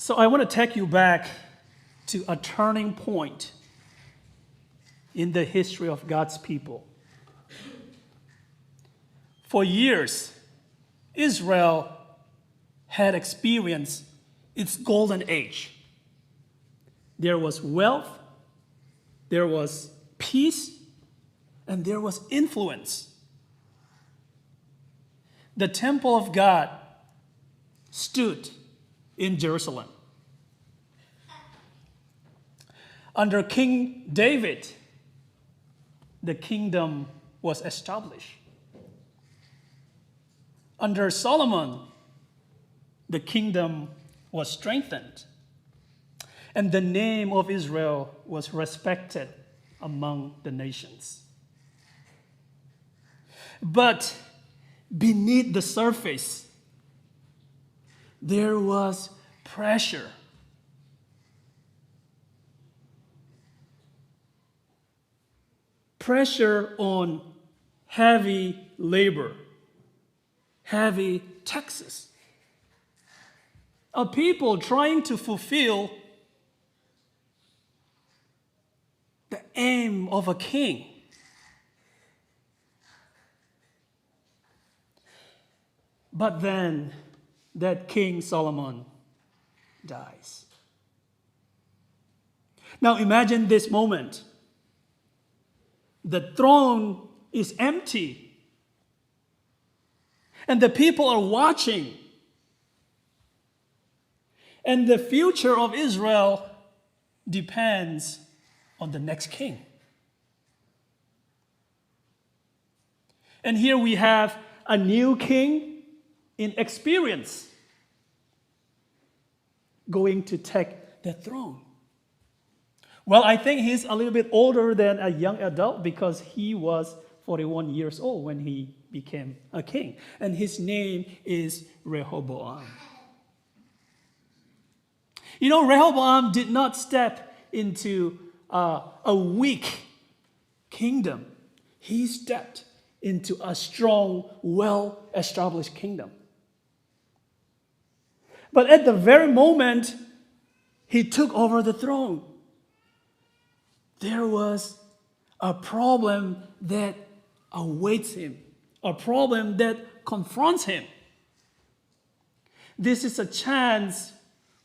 So I want to take you back to a turning point in the history of God's people. For years, Israel had experienced its golden age. There was wealth, there was peace, and there was influence. The temple of God stood in Jerusalem. Under King David, the kingdom was established. Under Solomon, the kingdom was strengthened. And the name of Israel was respected among the nations. But beneath the surface, there was pressure. Pressure on heavy labor, heavy taxes. A people trying to fulfill the aim of a king. But then that King Solomon dies. Now imagine this moment. The throne is empty. And the people are watching. And the future of Israel depends on the next king. And here we have a new king in experience going to take the throne. Well, I think he's a little bit older than a young adult because he was 41 years old when he became a king. And his name is Rehoboam. You know, Rehoboam did not step into a weak kingdom. He stepped into a strong, well-established kingdom. But at the very moment he took over the throne, there was a problem that awaits him, a problem that confronts him. This is a chance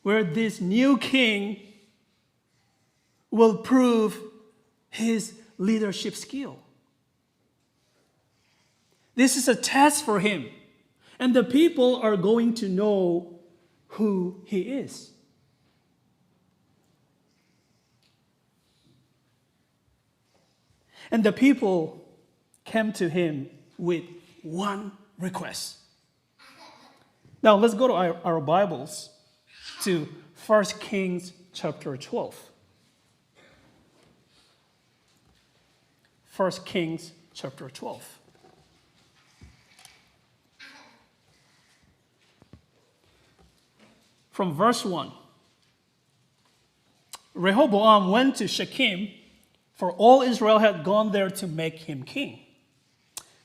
where this new king will prove his leadership skill. This is a test for him, and the people are going to know who he is. And the people came to him with one request. Now let's go to our Bibles to 1 Kings chapter 12. 1 Kings chapter 12. From verse 1. Rehoboam went to Shechem, for all Israel had gone there to make him king.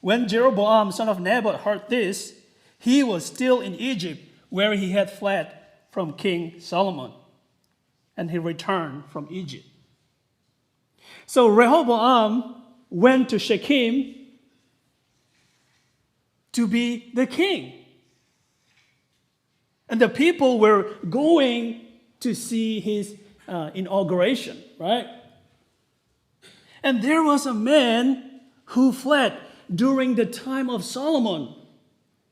When Jeroboam, son of Nebat, heard this, he was still in Egypt, where he had fled from King Solomon, and he returned from Egypt. So Rehoboam went to Shechem to be the king. And the people were going to see his inauguration, right? And there was a man who fled during the time of Solomon.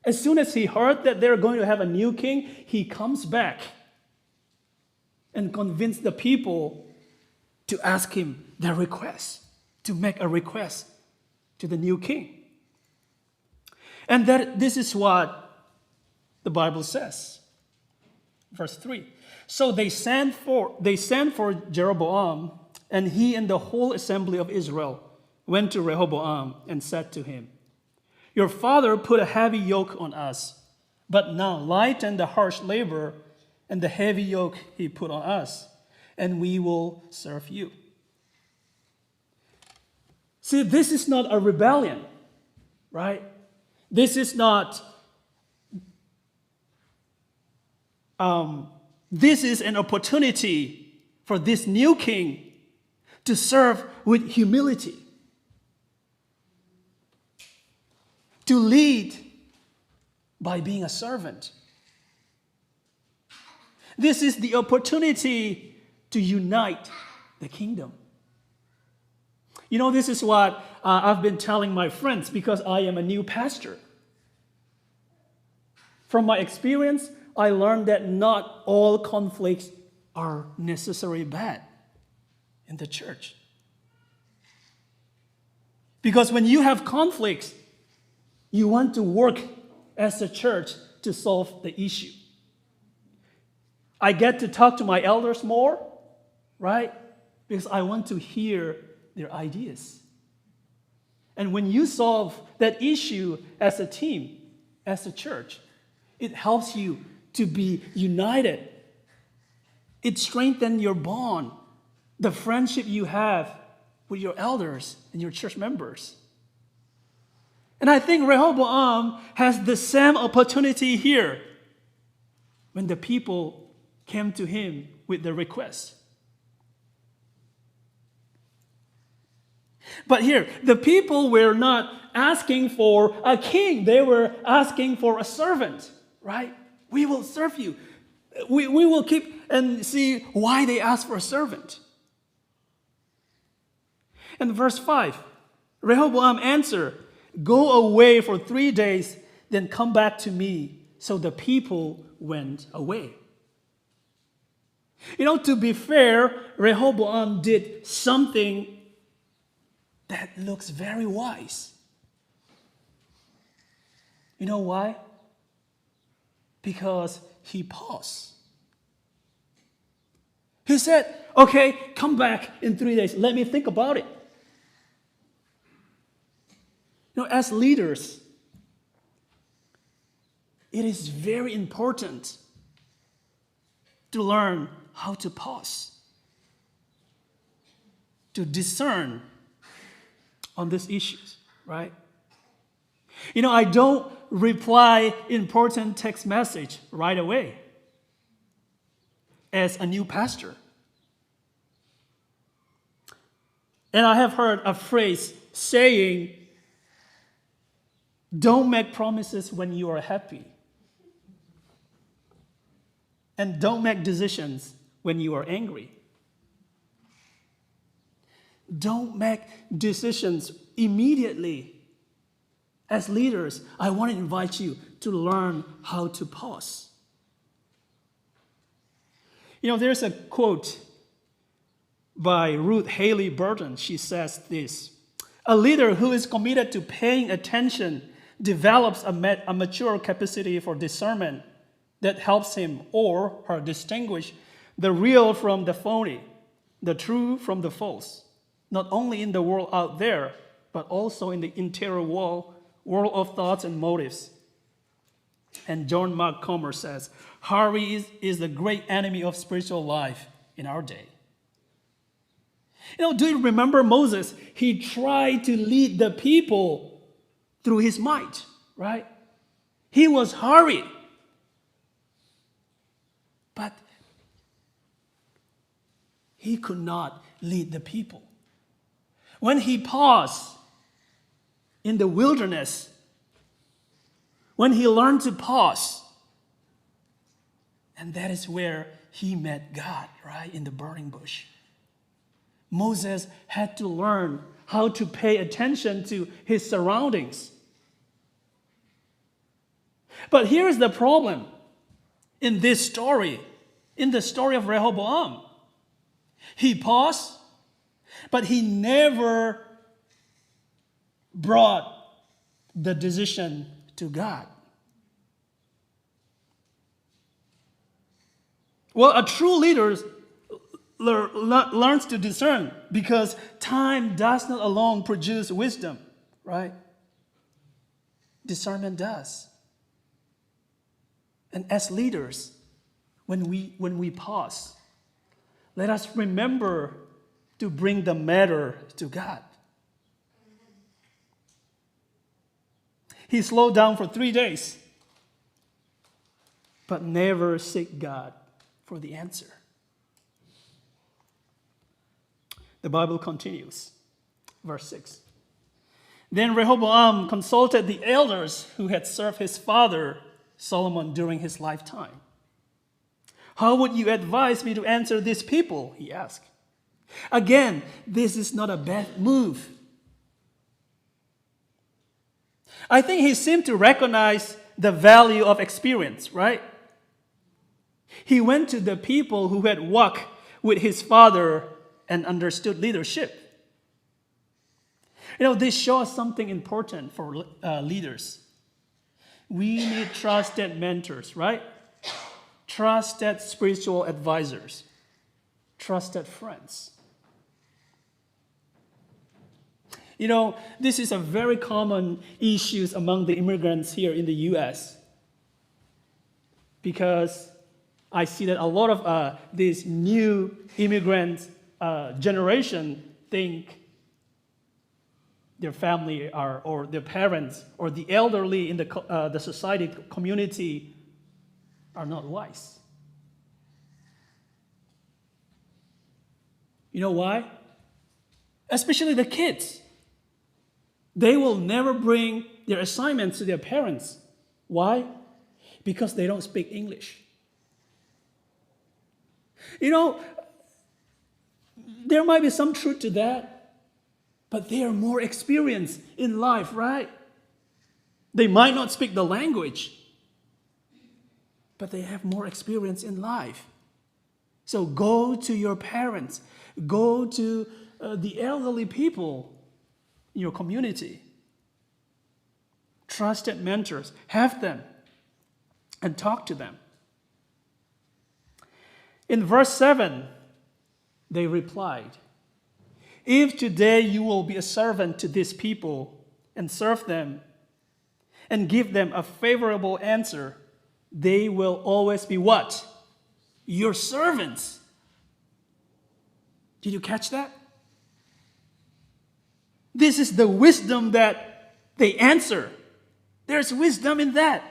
As soon as he heard that they're going to have a new king, he comes back and convinced the people to ask him their request, to make a request to the new king. And this is what the Bible says. Verse 3. So they sent for Jeroboam, and he and the whole assembly of Israel went to Rehoboam and said to him, "Your father put a heavy yoke on us, but now lighten the harsh labor and the heavy yoke he put on us, and we will serve you." See, this is not a rebellion, right? This is not This is an opportunity for this new king to serve with humility, to lead by being a servant. This is the opportunity to unite the kingdom. You know, this is what I've been telling my friends because I am a new pastor. From my experience, I learned that not all conflicts are necessarily bad in the church. Because when you have conflicts, you want to work as a church to solve the issue. I get to talk to my elders more, right? Because I want to hear their ideas. And when you solve that issue as a team, as a church, it helps you to be united. It strengthens your bond, the friendship you have with your elders and your church members. And I think Rehoboam has the same opportunity here when the people came to him with the request. But here, the people were not asking for a king. They were asking for a servant, right? We will serve you. We will keep and see why they asked for a servant. In verse 5, Rehoboam answered, "Go away for 3 days, then come back to me." So the people went away. You know, to be fair, Rehoboam did something that looks very wise. You know why? Because he paused. He said, okay, come back in 3 days. Let me think about it. You know, as leaders, it is very important to learn how to pause, to discern on these issues, right? You know, I don't reply important text message right away as a new pastor. And I have heard a phrase saying, don't make promises when you are happy. And don't make decisions when you are angry. Don't make decisions immediately. As leaders, I want to invite you to learn how to pause. You know, there's a quote by Ruth Haley Burton. She says this: "A leader who is committed to paying attention develops a mature capacity for discernment that helps him or her distinguish the real from the phony, the true from the false, not only in the world out there, but also in the interior world of thoughts and motives." And John Mark Comer says, "Hurry is the great enemy of spiritual life in our day." You know, do you remember Moses? He tried to lead the people through his might, right? He was hurried. But he could not lead the people. When he paused in the wilderness, when he learned to pause, and that is where he met God, right, in the burning bush. Moses had to learn how to pay attention to his surroundings. But here is the problem in this story, in the story of Rehoboam. He paused, but he never brought the decision to God. Well, a true leader learns to discern because time does not alone produce wisdom, right? Discernment does. And as leaders, when we pause, let us remember to bring the matter to God. He slowed down for 3 days, but never seek God for the answer. The Bible continues, verse 6. Then Rehoboam consulted the elders who had served his father Solomon during his lifetime. How would you advise me to answer these people? He asked. Again, this is not a bad move. I think he seemed to recognize the value of experience, right? He went to the people who had walked with his father and understood leadership. This shows something important for leaders. We need trusted mentors, right? Trusted spiritual advisors, trusted friends. This is a very common issue among the immigrants here in the U.S. because I see that a lot of these new immigrant generation think their family or their parents or the elderly in the society community are not wise. You know why? Especially the kids. They will never bring their assignments to their parents. Why? Because they don't speak English. There might be some truth to that, but they are more experienced in life, right? They might not speak the language, but they have more experience in life. So go to your parents, go to the elderly people in your community. Trusted mentors, have them and talk to them. In verse 7, they replied, "If today you will be a servant to these people and serve them and give them a favorable answer, they will always be" what? Your servants. Did you catch that? This is the wisdom that they answer. There's wisdom in that.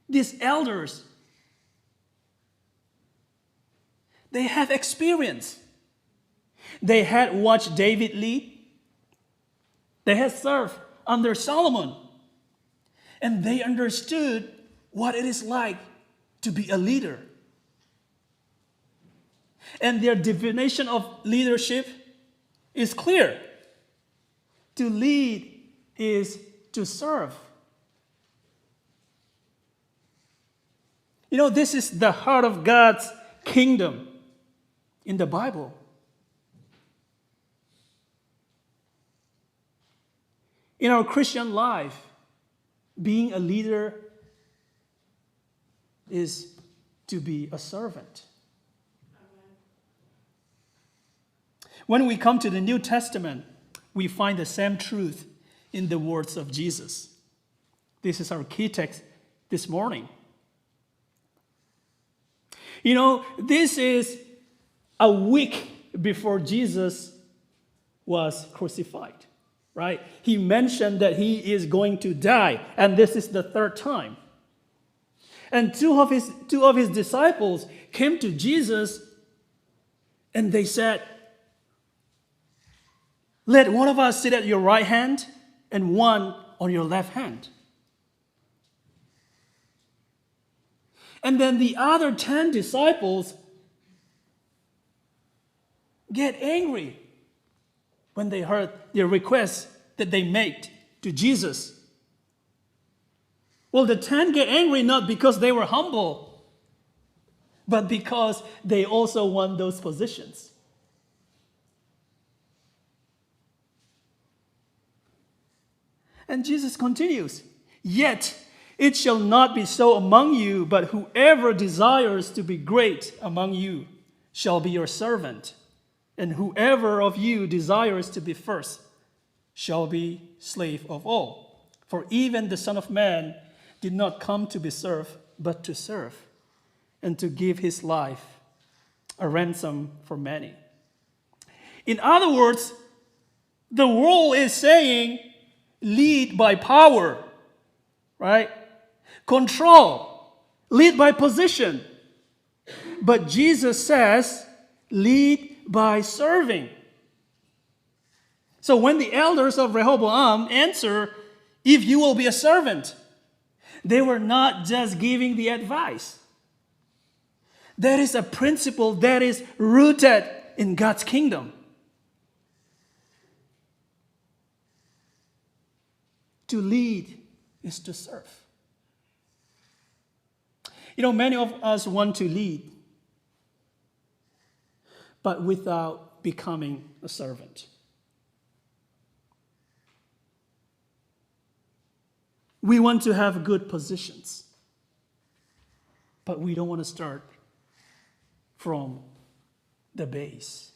These elders, they have experience. They had watched David lead. They had served under Solomon. And they understood what it is like to be a leader. And their definition of leadership is clear. To lead is to serve. This is the heart of God's kingdom in the Bible. In our Christian life, being a leader is to be a servant. When we come to the New Testament, we find the same truth in the words of Jesus. This is our key text this morning. This is a week before Jesus was crucified, right? He mentioned that he is going to die, and this is the third time. And two of his disciples came to Jesus, and they said, "Let one of us sit at your right hand and one on your left hand." And then the other 10 disciples get angry when they heard the request that they made to Jesus. Well, the 10 get angry not because they were humble, but because they also want those positions. And Jesus continues, "Yet it shall not be so among you, but whoever desires to be great among you shall be your servant, and whoever of you desires to be first shall be slave of all. For even the Son of Man did not come to be served, but to serve, and to give his life a ransom for many." In other words, the world is saying, lead by power, right? Control, lead by position. But Jesus says, lead by serving. So when the elders of Rehoboam answer, if you will be a servant, they were not just giving the advice. That is a principle that is rooted in God's kingdom. To lead is to serve. Many of us want to lead, but without becoming a servant. We want to have good positions, but we don't want to start from the base.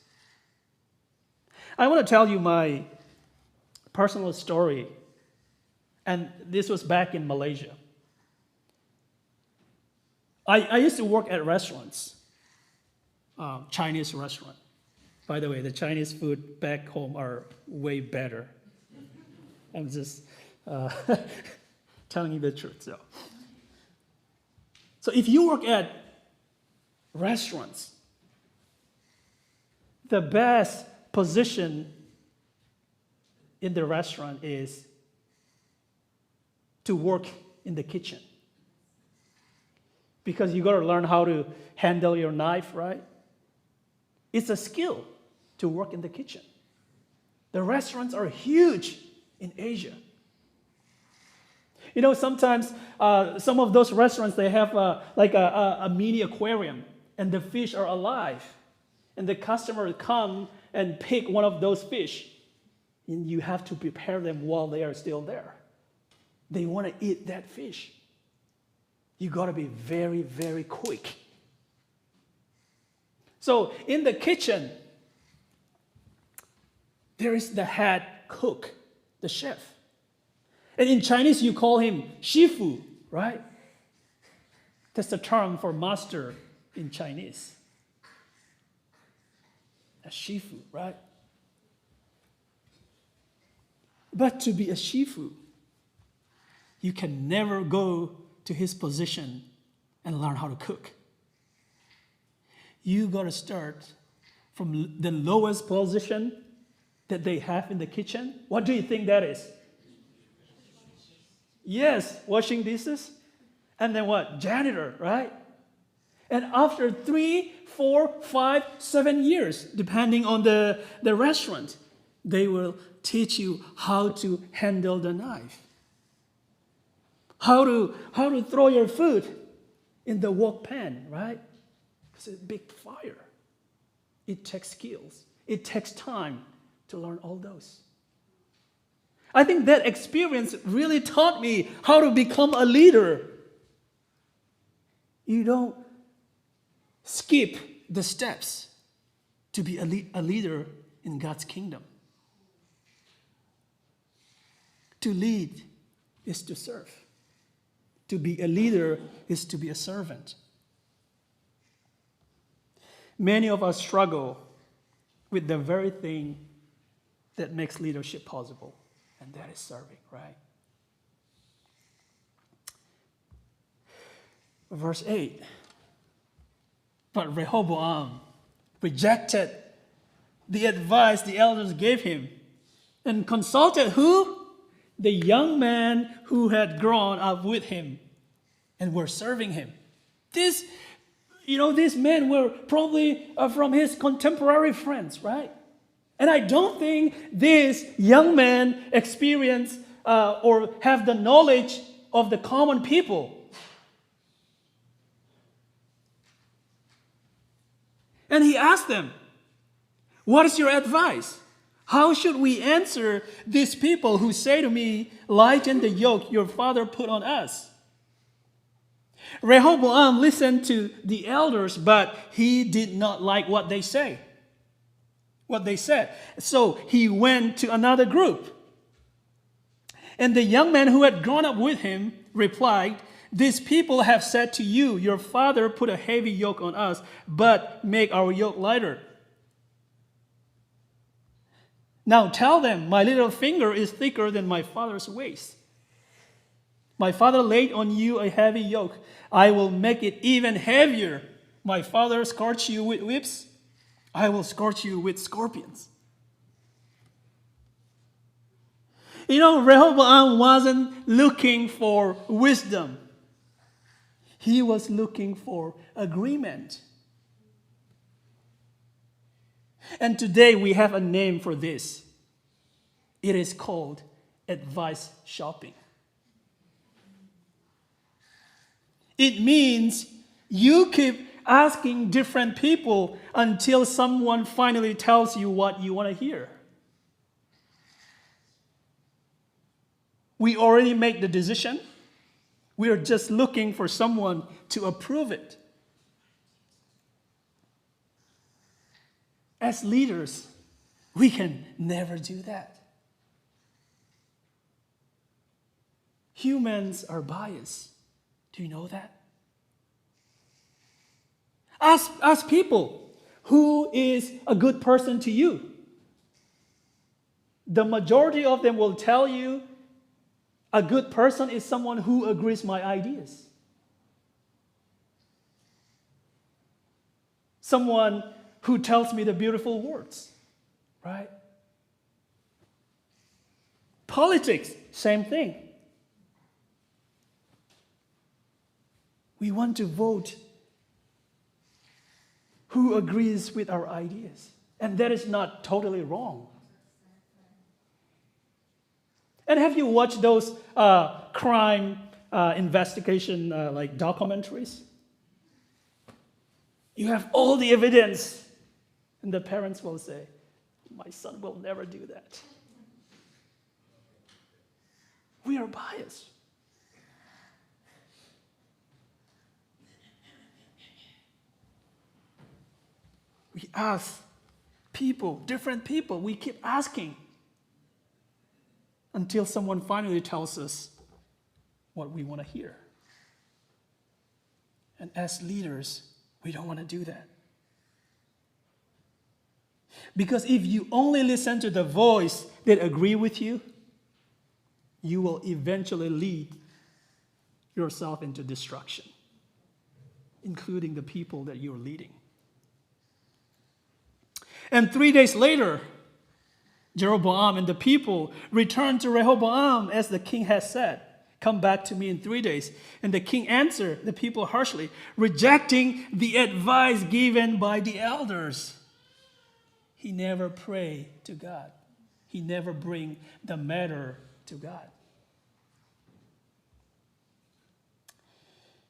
I want to tell you my personal story, and this was back in Malaysia. I used to work at restaurants, Chinese restaurant. By the way, the Chinese food back home are way better. I'm just telling you the truth. So if you work at restaurants, the best position in the restaurant is to work in the kitchen. Because you got to learn how to handle your knife, right? It's a skill to work in the kitchen. The restaurants are huge in Asia. Sometimes some of those restaurants, they have a mini aquarium, and the fish are alive. And the customer come and pick one of those fish, and you have to prepare them while they are still there. They want to eat that fish. You got to be very, very quick. So in the kitchen, there is the head cook, the chef. And in Chinese, you call him shifu, right? That's the term for master in Chinese. A shifu, right? But to be a shifu, you can never go to his position and learn how to cook. You got to start from the lowest position that they have in the kitchen. What do you think that is? Yes, washing dishes. And then what? Janitor, right? And after 3, 4, 5, 7 years, depending on the restaurant, they will teach you how to handle the knife. How to throw your food in the wok pan, right? It's a big fire. It takes skills. It takes time to learn all those. I think that experience really taught me how to become a leader. You don't skip the steps to be a leader in God's kingdom. To lead is to serve. To be a leader is to be a servant. Many of us struggle with the very thing that makes leadership possible, and that is serving, right? Verse 8. But Rehoboam rejected the advice the elders gave him and consulted who? The young man who had grown up with him and were serving him. These men were probably from his contemporary friends, right? And I don't think this young man experienced or have the knowledge of the common people. And he asked them, what is your advice? How should we answer these people who say to me, lighten the yoke your father put on us? Rehoboam listened to the elders, but he did not like what they said. So he went to another group. And the young man who had grown up with him replied, these people have said to you, your father put a heavy yoke on us, but make our yoke lighter. Now tell them, my little finger is thicker than my father's waist. My father laid on you a heavy yoke. I will make it even heavier My father scorched you with whips, I will scorch you with scorpions. Rehoboam wasn't looking for wisdom. He was looking for agreement. And today we have a name for this. It is called advice shopping. It means you keep asking different people until someone finally tells you what you want to hear. We already made the decision. We are just looking for someone to approve it. As leaders, we can never do that. Humans are biased. Do you know that? Ask people, who is a good person to you? The majority of them will tell you a good person is someone who agrees my ideas. Someone who tells me the beautiful words, right? Politics, same thing. We want to vote who agrees with our ideas. And that is not totally wrong. And have you watched those crime investigation like documentaries? You have all the evidence. And the parents will say, my son will never do that. We are biased. We ask people, different people, we keep asking until someone finally tells us what we want to hear. And as leaders, we don't want to do that. Because if you only listen to the voice that agree with you, you will eventually lead yourself into destruction, including the people that you're leading. And 3 days later, Jeroboam and the people returned to Rehoboam as the king had said, come back to me in 3 days. And the king answered the people harshly, rejecting the advice given by the elders. He never prayed to God. He never bring the matter to God.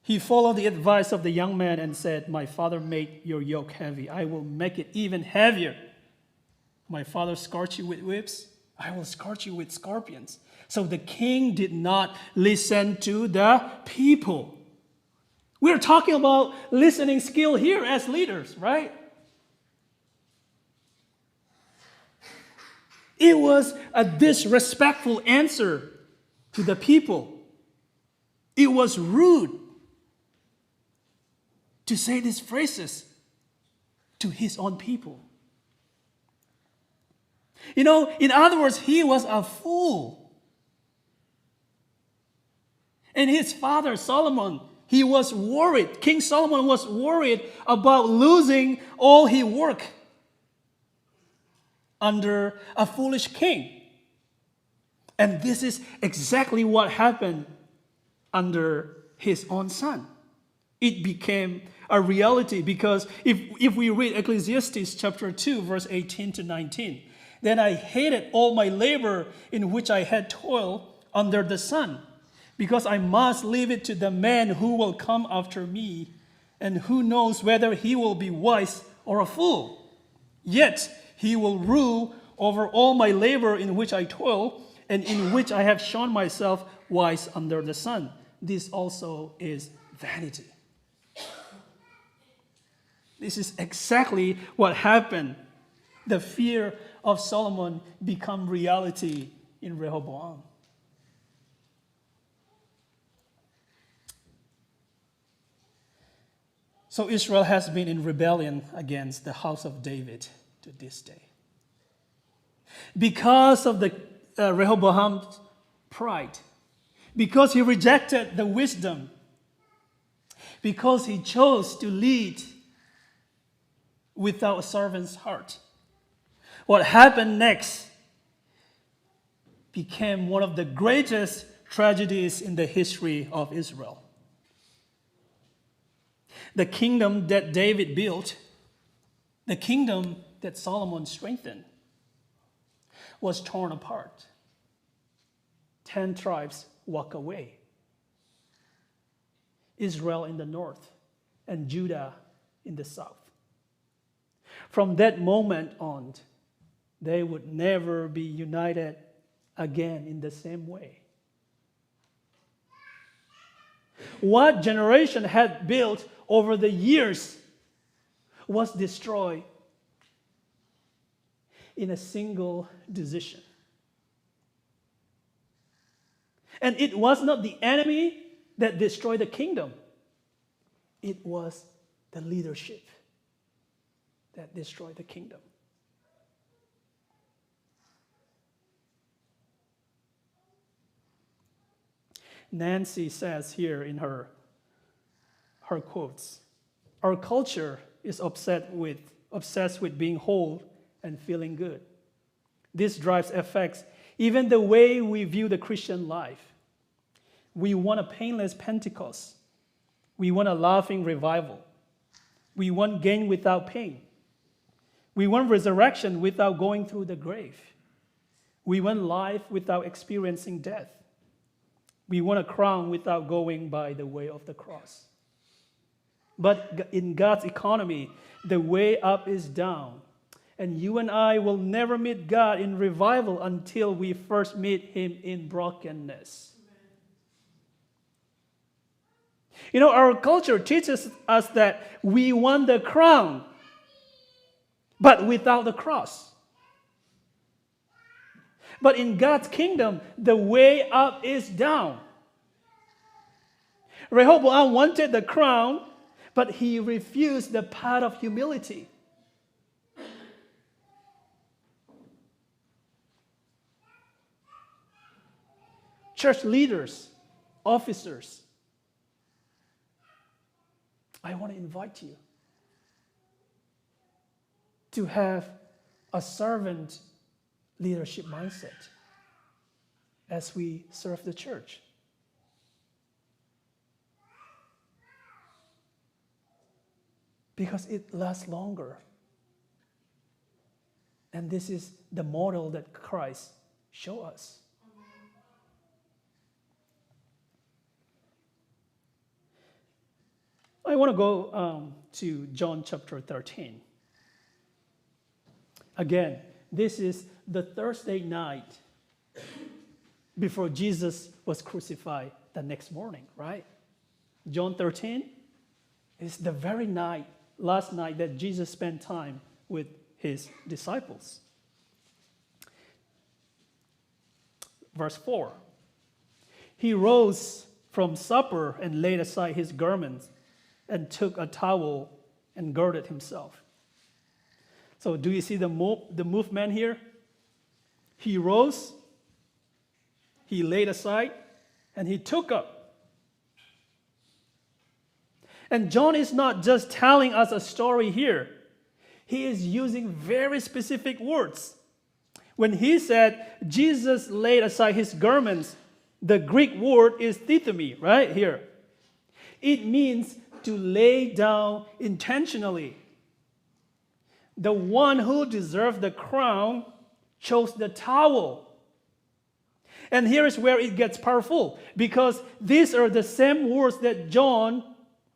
He followed the advice of the young man and said, my father made your yoke heavy. I will make it even heavier. My father scorched you with whips. I will scorch you with scorpions. So the king did not listen to the people. We're talking about listening skill here as leaders, right? It was a disrespectful answer to the people. It was rude to say these phrases to his own people. In other words, he was a fool. And his father, Solomon, he was worried. King Solomon was worried about losing all his work under a foolish king. And this is exactly what happened under his own son. It became a reality because if we read Ecclesiastes chapter 2, verse 18 to 19, then I hated all my labor in which I had toiled under the sun, because I must leave it to the man who will come after me, and who knows whether he will be wise or a fool. Yet he will rule over all my labor in which I toil, and in which I have shown myself wise under the sun. This also is vanity. This is exactly what happened. The fear of Solomon became reality in Rehoboam. So Israel has been in rebellion against the house of David to this day. Because of the Rehoboam's pride, because he rejected the wisdom, because he chose to lead without a servant's heart. What happened next became one of the greatest tragedies in the history of Israel. The kingdom that David built, the kingdom that Solomon strengthened, was torn apart. 10 tribes walk away. Israel in the north and Judah in the south. From that moment on, they would never be united again in the same way. What generation had built over the years was destroyed in a single decision. And it was not the enemy that destroyed the kingdom. It was the leadership that destroyed the kingdom. Nancy says here in her quotes, our culture is obsessed with being whole and feeling good. This drives affects even the way we view the Christian life. We want a painless Pentecost. We want a laughing revival. We want gain without pain. We want resurrection without going through the grave. We want life without experiencing death. We want a crown without going by the way of the cross. But in God's economy, the way up is down. And you and I will never meet God in revival until we first meet Him in brokenness. You know, our culture teaches us that we want the crown, but without the cross. But in God's kingdom, the way up is down. Rehoboam wanted the crown, but he refused the path of humility. Church leaders, officers, I want to invite you to have a servant leadership mindset as we serve the church. Because it lasts longer. And this is the model that Christ showed us. I want to go to John chapter 13. Again, this is the Thursday night before Jesus was crucified the next morning, right? John 13 is the very night, last night that Jesus spent time with his disciples. Verse 4. He rose from supper and laid aside his garments and took a towel and girded himself. So do you see the movement here? He rose, he laid aside, and he took up. And John is not just telling us a story here. He is using very specific words. When he said Jesus laid aside his garments, the Greek word is thithemi, right here. It means to lay down intentionally. The one who deserved the crown chose the towel. And here is where it gets powerful, because these are the same words that John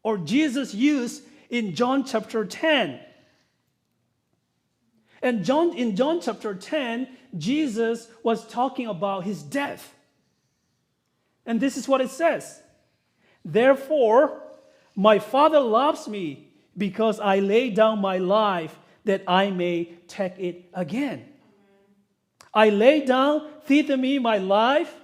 or Jesus used in John chapter 10. And in John chapter 10, Jesus was talking about his death. And this is what it says. Therefore, my Father loves me because I lay down my life that I may take it again. I lay down, thithemi, my life,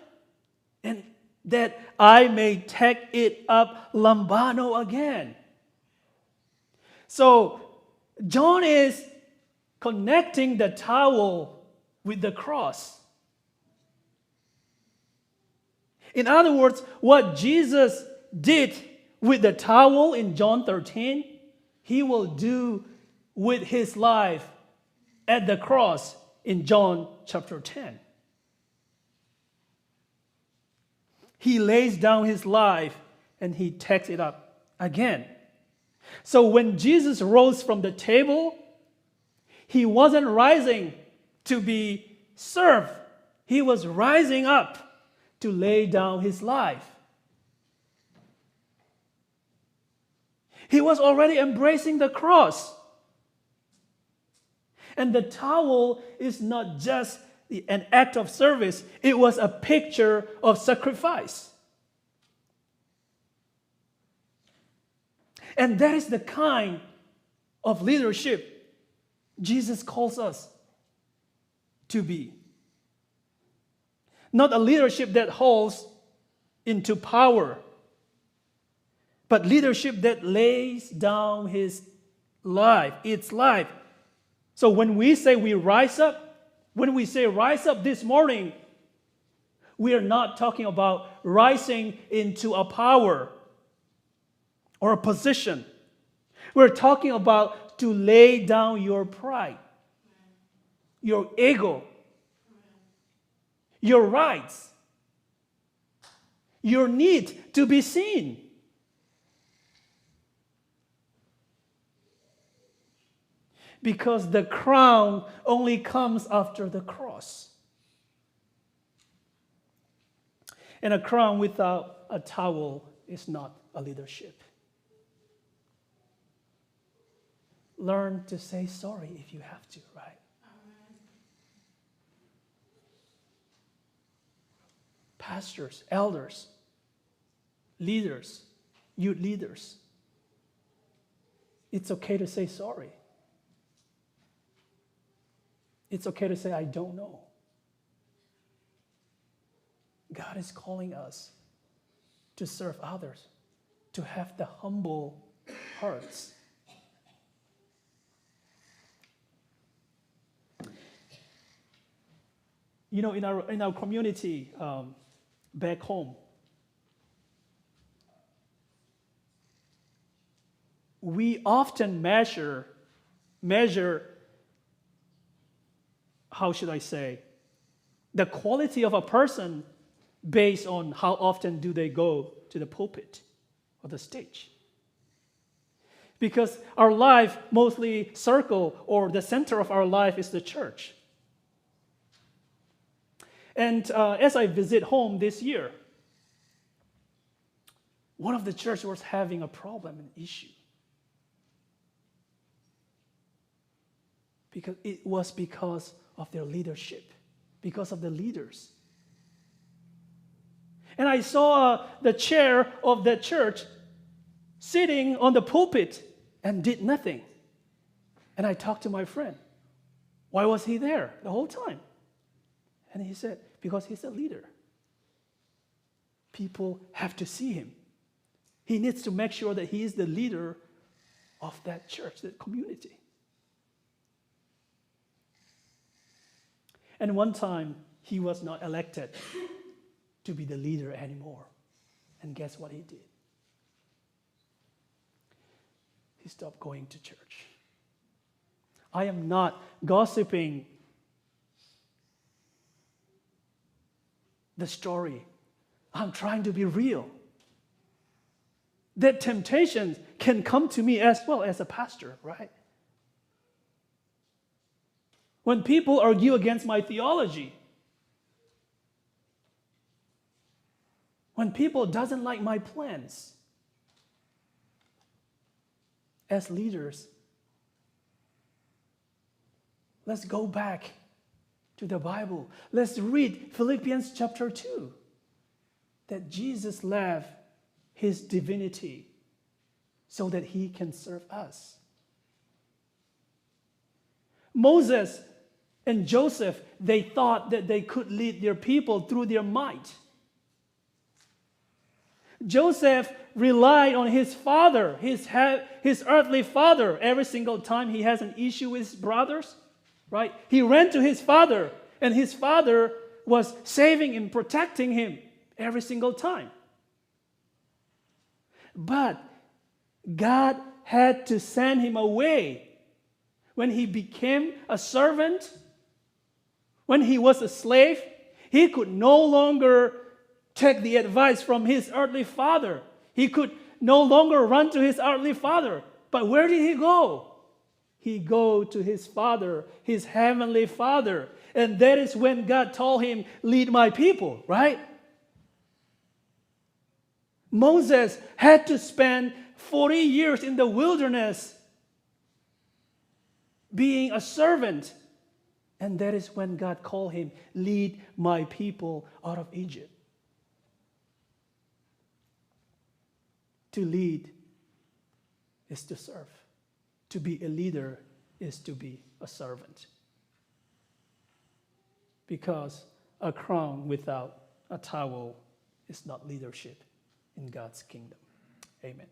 and that I may take it up, lambano, again. So, John is connecting the towel with the cross. In other words, what Jesus did with the towel in John 13, he will do with his life at the cross in John chapter 10. He lays down his life and he takes it up again. So when Jesus rose from the table, he wasn't rising to be served. He was rising up to lay down his life. He was already embracing the cross. And the towel is not just an act of service, it was a picture of sacrifice. And that is the kind of leadership Jesus calls us to be. Not a leadership that holds into power, but leadership that lays down his life, its life. So when we say we rise up, when we say rise up this morning, we are not talking about rising into a power or a position. We're talking about to lay down your pride, your ego, your rights, your need to be seen. Because the crown only comes after the cross. And a crown without a towel is not a leadership. Learn to say sorry if you have to, right? Pastors, elders, leaders, youth leaders. It's okay to say sorry. It's okay to say, I don't know. God is calling us to serve others, to have the humble hearts. You know, in our community back home, we often measure, how should I say, the quality of a person based on how often do they go to the pulpit or the stage. Because our life mostly circle, or the center of our life is the church. And as I visit home this year, one of the churches was having a problem, an issue. Because it was because of their leadership, because of the leaders. And I saw the chair of the church sitting on the pulpit and did nothing. And I talked to my friend, why was he there the whole time? And he said, because he's a leader. People have to see him. He needs to make sure that he is the leader of that church, that community. And one time, he was not elected to be the leader anymore. And guess what he did? He stopped going to church. I am not gossiping the story. I'm trying to be real. That temptation can come to me as well as a pastor, right? When people argue against my theology, when people doesn't like my plans, as leaders, let's go back to the Bible. Let's read Philippians chapter 2, that Jesus left his divinity so that he can serve us. Moses and Joseph, they thought that they could lead their people through their might. Joseph relied on his father, his earthly father, every single time he has an issue with his brothers, right? He ran to his father, and his father was saving and protecting him every single time. But God had to send him away when he became a servant, when he was a slave, he could no longer take the advice from his earthly father. He could no longer run to his earthly father. But where did he go? He go to his father, his heavenly father. And that is when God told him, lead my people, right? Moses had to spend 40 years in the wilderness being a servant. And that is when God called him, lead my people out of Egypt. To lead is to serve. To be a leader is to be a servant. Because a crown without a towel is not leadership in God's kingdom. Amen.